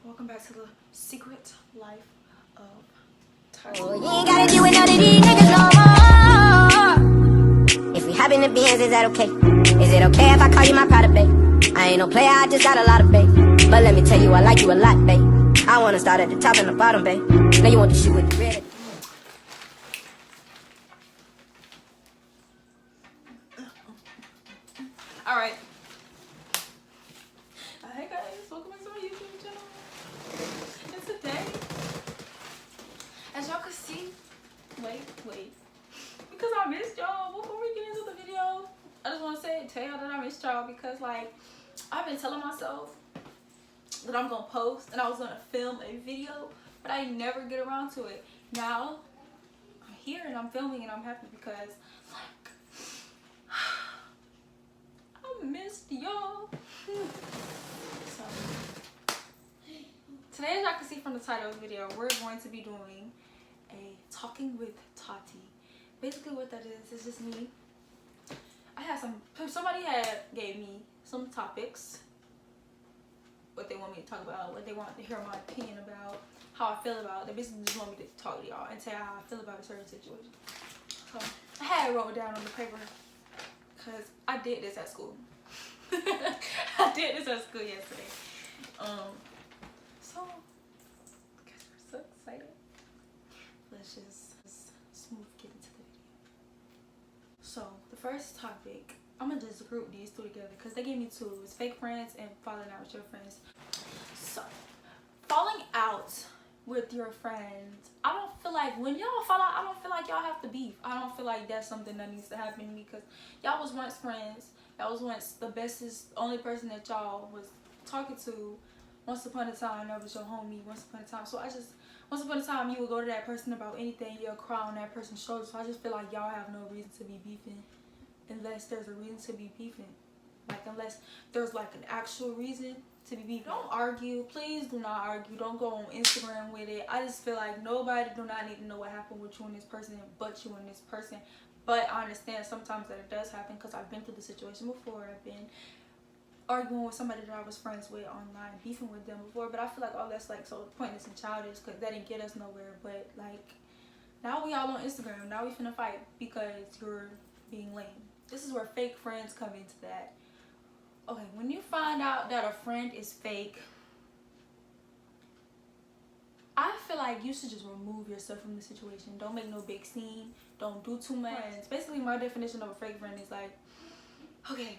Welcome back to the secret life of Oh, you ain't gotta deal with none of these niggas no more. If we hop in the Benz, is that okay? Is it okay if I call you my pride, babe? I ain't no player, I just got a lot of babe. But let me tell you, I like you a lot, babe. I wanna start at the top and the bottom, babe. Now you want the shit with the red. Alright. Hey guys, welcome back to my YouTube channel. And today, as y'all can see, wait, because I missed y'all. Before we get into the video, I just want to tell y'all that I missed y'all because, like, I've been telling myself that I'm gonna post and I was gonna film a video, but I never get around to it. Now I'm here and I'm filming and I'm happy because, like, I missed y'all. So today, as y'all can see from the title of the video, we're going to be doing a talking with Tati. Basically what that is just me. I had somebody gave me some topics, what they want me to talk about, what they want to hear my opinion about, how I feel about it. They basically just want me to talk to y'all and tell how I feel about a certain situation. So I had it wrote down on the paper because I did this at school. I did this at school yesterday. So I guess we're so excited. Let's just smooth get into the video. So the first topic, I'm gonna just group these two together because they gave me two. It's fake friends and falling out with your friends. So falling out with your friends, I don't feel like when y'all fall out, I don't feel like y'all have to beef. I don't feel like that's something that needs to happen to me because y'all was once friends. Y'all was once the bestest, only person that y'all was talking to. Once upon a time, that was your homie. Once upon a time, once upon a time, you would go to that person about anything. You'll cry on that person's shoulder. So I just feel like y'all have no reason to be beefing, unless there's a reason to be beefing. Like unless there's like an actual reason to be beefing. Don't argue. Please do not argue. Don't go on Instagram with it. I just feel like nobody do not need to know what happened with you and this person, but you and this person. But I understand sometimes that it does happen because I've been through the situation before. I've been arguing with somebody that I was friends with online, beefing with them before. But I feel like all that's like so pointless and childish because that didn't get us nowhere. But like now we all on Instagram. Now we finna fight because you're being lame. This is where fake friends come into that. Okay, when you find out that a friend is fake, I feel like you should just remove yourself from the situation. Don't make no big scene. Don't do too much. Basically, my definition of a fake friend is like, okay,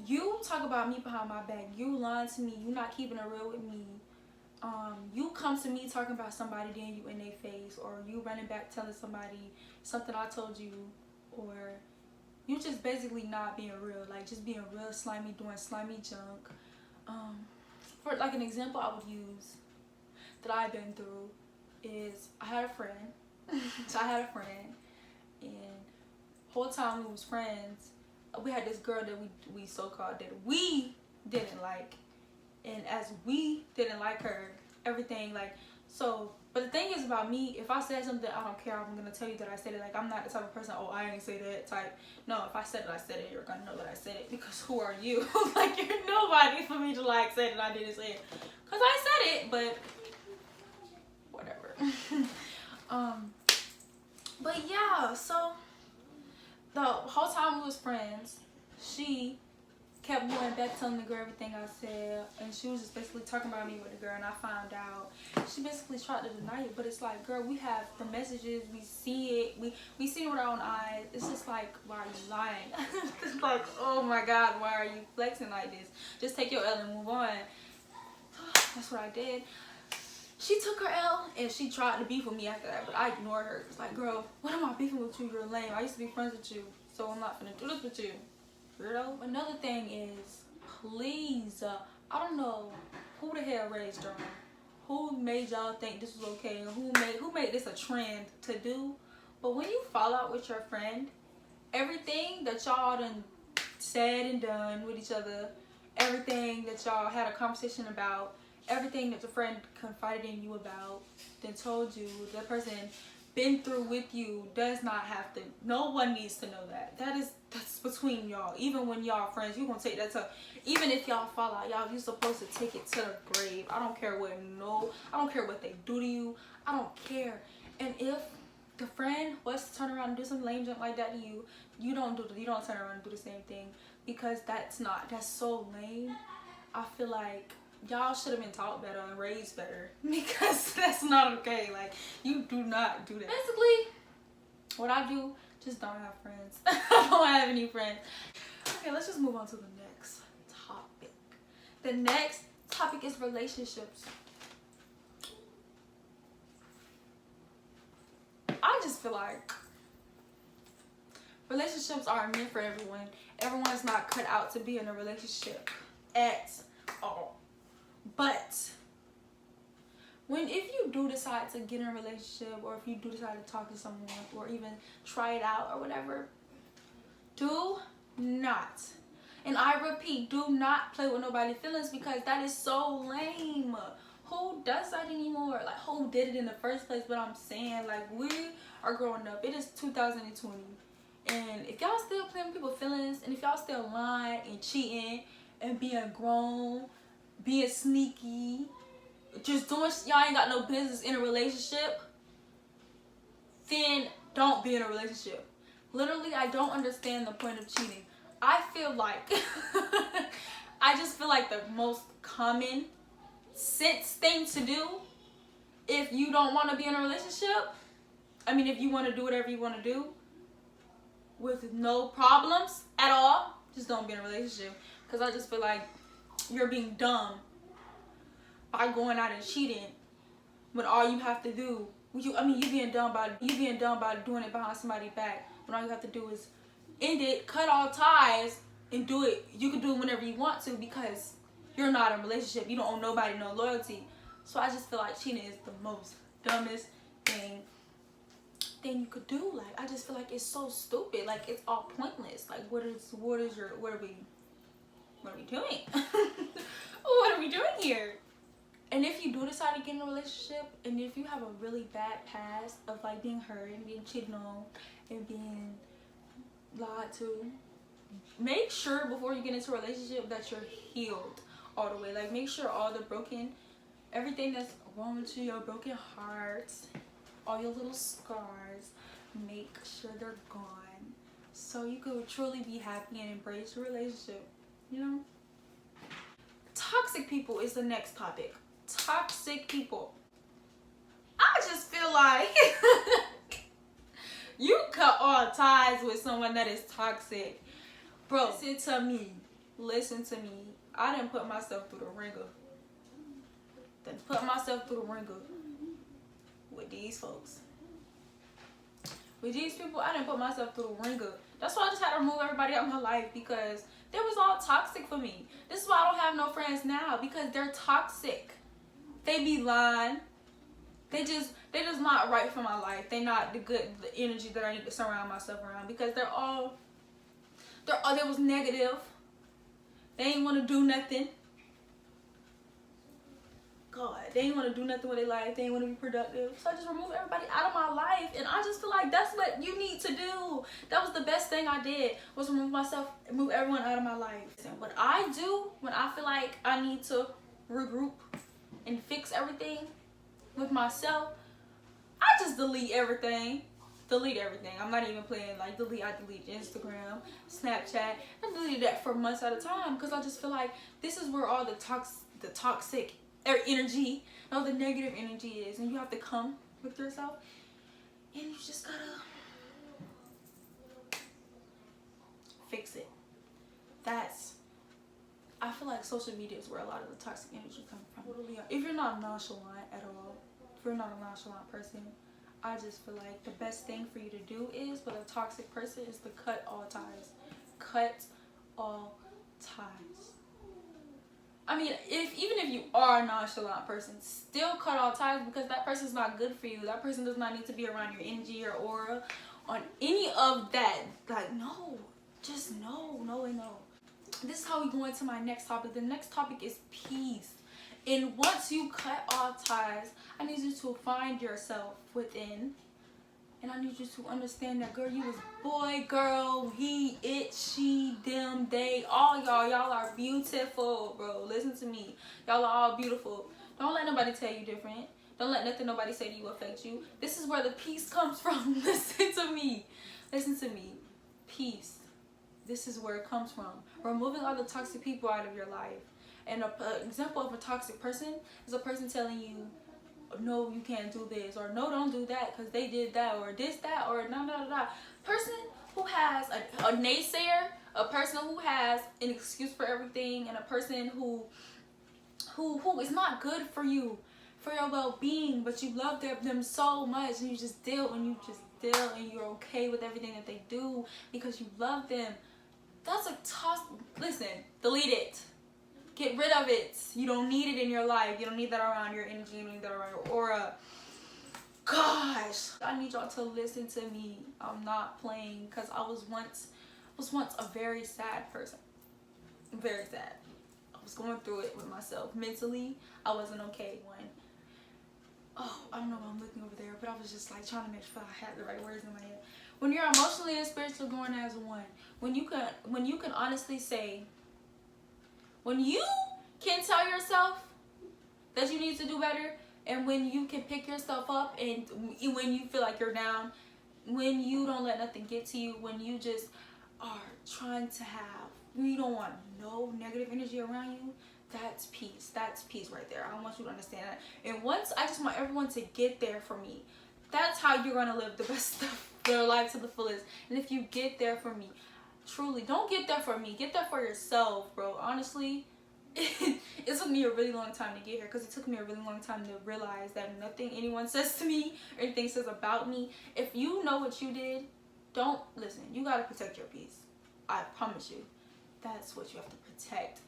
you talk about me behind my back. You lying to me. You not keeping it real with me. You come to me talking about somebody, then you in their face, or you running back telling somebody something I told you, or you just basically not being real. Like just being real slimy, doing slimy junk. For like an example I would use that I've been through is I had a friend. So I had a friend, and whole time we was friends, we had this girl that we so-called that we didn't like, and as we didn't like her, everything like so. But the thing is about me, if I said something I don't care, I'm gonna tell you that I said it. Like I'm not the type of person, oh I ain't say that type. No, if I said it, I said it. You're gonna know that I said it because who are you? Like you're nobody for me to like say that I didn't say it, cause I said it. But whatever. But yeah, so the whole time we was friends, she kept going back telling the girl everything I said, and she was just basically talking about me with the girl, and I found out she basically tried to deny it. But it's like, girl, we have the messages, we see it, we see it with our own eyes. It's just like, why are you lying? It's like, oh my god, why are you flexing like this? Just take your L and move on. That's what I did. She took her L and she tried to beef with me after that, but I ignored her. It's like, girl, what am I beefing with you? You're lame. I used to be friends with you, so I'm not gonna do this with you. Weirdo. Another thing is, please, I don't know who the hell raised y'all, who made y'all think this was okay, and who made this a trend to do. But when you fall out with your friend, everything that y'all done said and done with each other, everything that y'all had a conversation about, everything that your friend confided in you about, then told you, that person been through with you, does not have to, no one needs to know that. that's between y'all. Even when y'all friends, you gonna take that to, even if y'all fall out, y'all, you supposed to take it to the grave. I don't care what, I don't care what they do to you. I don't care. And if the friend was to turn around and do some lame junk like that to you, you don't turn around and do the same thing, because that's so lame. I feel like y'all should have been taught better and raised better, because that's not okay. Like, you do not do that. Basically, what I do, just don't have friends. I don't have any friends. Okay, let's just move on to the next topic. The next topic is relationships. I just feel like relationships aren't meant for everyone. Everyone is not cut out to be in a relationship at all. But if you do decide to get in a relationship, or if you do decide to talk to someone, or even try it out or whatever, do not, and I repeat, do not play with nobody's feelings, because that is so lame. Who does that anymore? Like, who did it in the first place? But I'm saying, like, we are growing up. It is 2020. And if y'all still playing with people's feelings, and if y'all still lying and cheating and being grown, being sneaky, just doing y'all ain't got no business in a relationship, then don't be in a relationship. Literally, I don't understand the point of cheating. I feel like I just feel like the most common sense thing to do, if you don't want to be in a relationship, I mean, if you want to do whatever you want to do with no problems at all, just don't be in a relationship. Because I just feel like you're being dumb by going out and cheating when all you have to do, you being dumb by doing it behind somebody's back, when all you have to do is end it, cut all ties, and do it. You can do it whenever you want to, because you're not in a relationship. You don't owe nobody no loyalty. So I just feel like cheating is the most dumbest thing you could do. Like, I just feel like it's so stupid. Like, it's all pointless. Like, what are we doing? What are we doing here? And if you do decide to get in a relationship, and if you have a really bad past of like being hurt and being cheated on and being lied to, make sure before you get into a relationship that you're healed all the way. Like, make sure everything that's wrong with you, your broken hearts, all your little scars, make sure they're gone, so you could truly be happy and embrace your relationship, you know? Toxic people is the next topic. Toxic people. I just feel like you cut all ties with someone that is toxic. Bro, listen to me. I didn't put myself through the ringer. With these folks. With these people, I didn't put myself through the ringer. That's why I just had to remove everybody out of my life, because they was all toxic for me. This is why I don't have no friends now, because they're toxic. They be lying. They just not right for my life. They not the energy that I need to surround myself around, because they was negative. They ain't want to do nothing. God, they ain't want to do nothing with their life. They ain't want to be productive. So I just removed everybody out of my life, and I just feel like that's what you need to do. That was the best thing I did, was remove everyone out of my life. And what I do when I feel like I need to regroup and fix everything with myself, I just delete everything. I'm not even playing. Like, I delete Instagram, Snapchat. I deleted that for months at a time, because I just feel like this is where all the toxic energy, the negative energy is, and you have to come with yourself, and you just gotta fix it. I feel like social media is where a lot of the toxic energy comes from. If you're not nonchalant at all, if you're not a nonchalant person, I just feel like the best thing for you to do is, with a toxic person, is to cut all ties. Cut all ties. I mean, even if you are a nonchalant person, still cut all ties, because that person's not good for you. That person does not need to be around your energy or aura on any of that. Like, no. Just no. This is how we go into my next topic. The next topic is peace. And once you cut all ties, I need you to find yourself within And I need you to understand that, girl, you was boy, girl, he, it, she, them, they, all y'all. Y'all are beautiful, bro. Listen to me. Y'all are all beautiful. Don't let nobody tell you different. Don't let nothing nobody say to you affect you. This is where the peace comes from. Listen to me. Listen to me. Peace. This is where it comes from. Removing all the toxic people out of your life. And an example of a toxic person is a person telling you, no, you can't do this, or no, don't do that because they did that, or this, that, or no. Person who has a naysayer, a person who has an excuse for everything, and a person who is not good for you, for your well-being, but you love them so much, and you just deal, and you're okay with everything that they do because you love them. That's a toss. Listen, delete it. Get rid of it. You don't need it in your life. You don't need that around your energy. You don't need that around your aura. Gosh, I need y'all to listen to me. I'm not playing, because I was once a very sad person. Very sad. I was going through it with myself. Mentally, I wasn't okay when, I don't know why I'm looking over there, but I was just like trying to make sure I had the right words in my head. When you're emotionally and spiritually going as one, when you can honestly say, when you can tell yourself that you need to do better, and when you can pick yourself up, and when you feel like you're down, when you don't let nothing get to you, when you just are trying to you don't want no negative energy around you, that's peace. That's peace right there. I want you to understand that. And I just want everyone to get there for me. That's how you're going to live the best of your life to the fullest. And if you get there for me, truly, don't get there for me. Get there for yourself, bro. Honestly, it took me a really long time to get here, because it took me a really long time to realize that nothing anyone says to me or anything says about me, if you know what you did, don't listen. You got to protect your peace. I promise you. That's what you have to protect.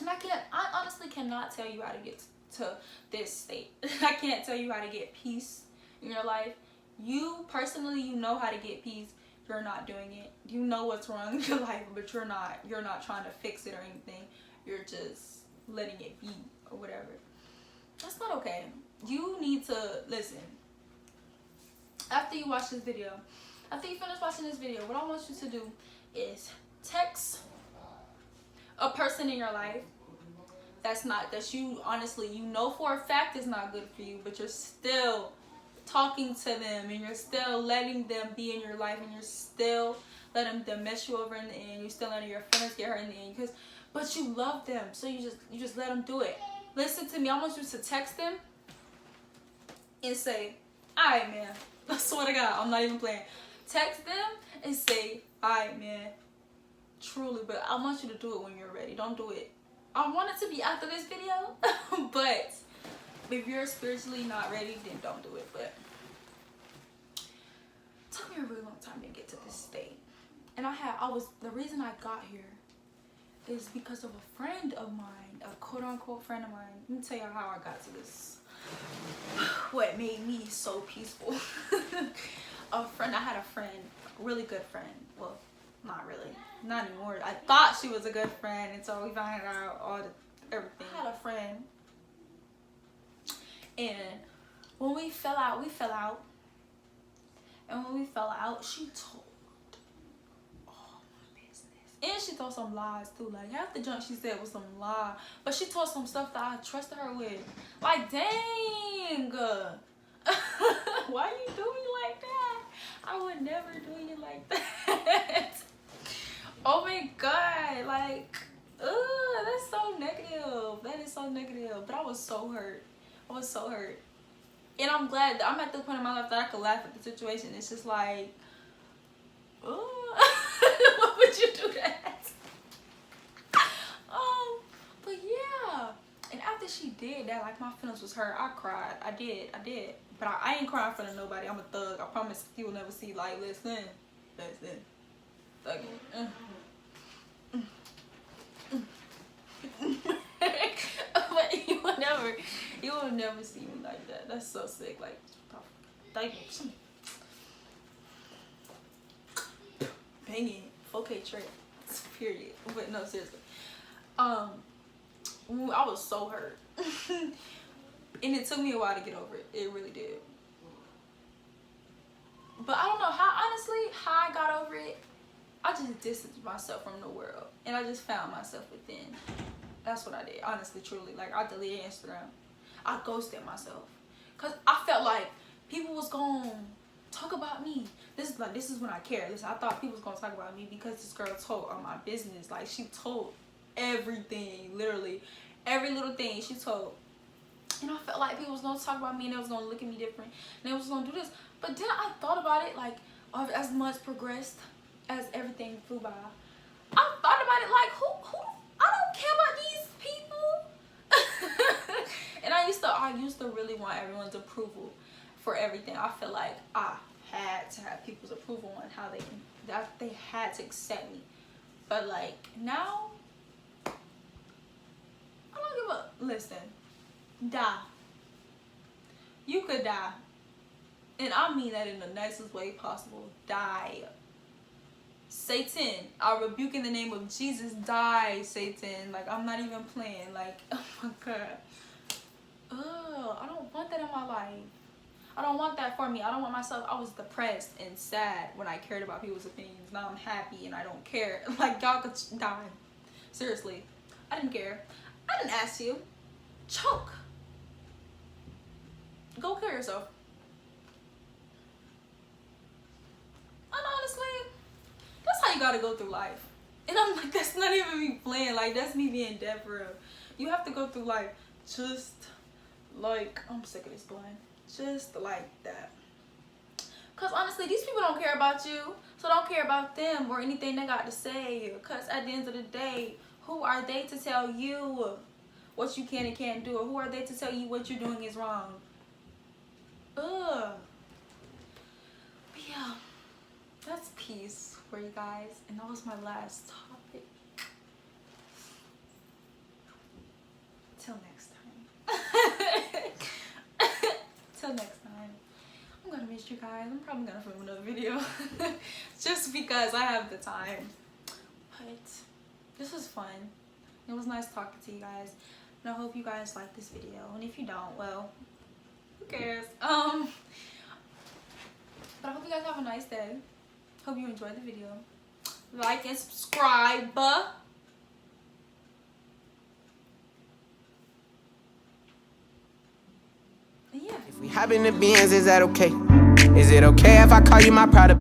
And I honestly cannot tell you how to get to this state. I can't tell you how to get peace in your life. You personally, you know how to get peace. You're not doing it. You know what's wrong in your life, but you're not trying to fix it or anything. You're just letting it be or whatever. That's not okay. You need to listen. After you watch this video, after you finish watching this video, what I want you to do is text a person in your life that you honestly, you know for a fact is not good for you, but you're still talking to them, and you're still letting them be in your life, and you're still letting them mess you over in the end. You're still letting your feelings get hurt in the end, but you love them, so you just let them do it. Listen to me. I want you to text them and say, "Alright, man." I swear to God, I'm not even playing. Text them and say, "Alright, man." Truly, but I want you to do it when you're ready. Don't do it. I want it to be after this video, but if you're spiritually not ready, then don't do it. But it took me a really long time to get to this state, and the reason I got here is because of a friend of mine, a quote-unquote friend of mine. Let me tell you how I got to this. What made me so peaceful. I had a friend, a really good friend. Well, not really, not anymore. I thought she was a good friend until we found out everything. I had a friend, and when we fell out. And when we fell out, she told all my business, and she told some lies too. Like, half the junk she said was some lie, but she told some stuff that I trusted her with. Like, dang. Why you do me like that? I would never do you like that. Oh my God, like, that's so negative. That is so negative. But I was so hurt. And I'm glad that I'm at the point in my life that I can laugh at the situation. It's just like, why would you do that? But yeah. And after she did that, like, my feelings was hurt. I cried. I did. But I ain't crying in front of nobody. I'm a thug. I promise you will never see, like, listen. Thugging. But you will never see me like that. That's so sick. Like, banging 4K trick. Period. But no, seriously. I was so hurt. And it took me a while to get over it. It really did. But I don't know how, honestly, how I got over it. I just distanced myself from the world, and I just found myself within. That's what I did, honestly, truly. Like, I deleted Instagram. I ghosted myself, cause I felt like people was gonna talk about me. This is when I cared. Listen, I thought people was gonna talk about me because this girl told on my business. Like, she told everything, literally every little thing she told. And I felt like people was gonna talk about me, and they was gonna look at me different, and they was gonna do this. But then I thought about it, like, as months progressed, as everything flew by, I thought about it like, who? I don't care about these people. And I used to really want everyone's approval for everything. I feel like I had to have people's approval on how they had to accept me. But like now, I don't give a listen. Die. You could die. And I mean that in the nicest way possible. Die. Satan, I rebuke in the name of Jesus. Die, Satan. Like, I'm not even playing. Like, oh my God. Ugh, I don't want that in my life. I don't want that for me. I don't want myself. I was depressed and sad when I cared about people's opinions. Now I'm happy and I don't care. Like, y'all could die. Seriously. I didn't care. I didn't ask you. Choke. Go kill yourself. And honestly, that's how you gotta go through life. And I'm like, that's not even me playing. Like, that's me being dead for real. You have to go through life just like, I'm sick of this blind. Just like that. Because honestly, these people don't care about you. So don't care about them or anything they got to say. Because at the end of the day, who are they to tell you what you can and can't do? Or who are they to tell you what you're doing is wrong? Ugh. But yeah, that's peace for you guys. And that was my last topic. Till next time. Till next time. I'm gonna miss you guys. I'm probably gonna film another video. Just because I have the time. But this was fun. It was nice talking to you guys. And I hope you guys like this video. And if you don't, well, who cares? But I hope you guys have a nice day. Hope you enjoyed the video. Like and subscribe. Yeah. If we happen to be ends, is that okay? Is it okay if I call you my pride?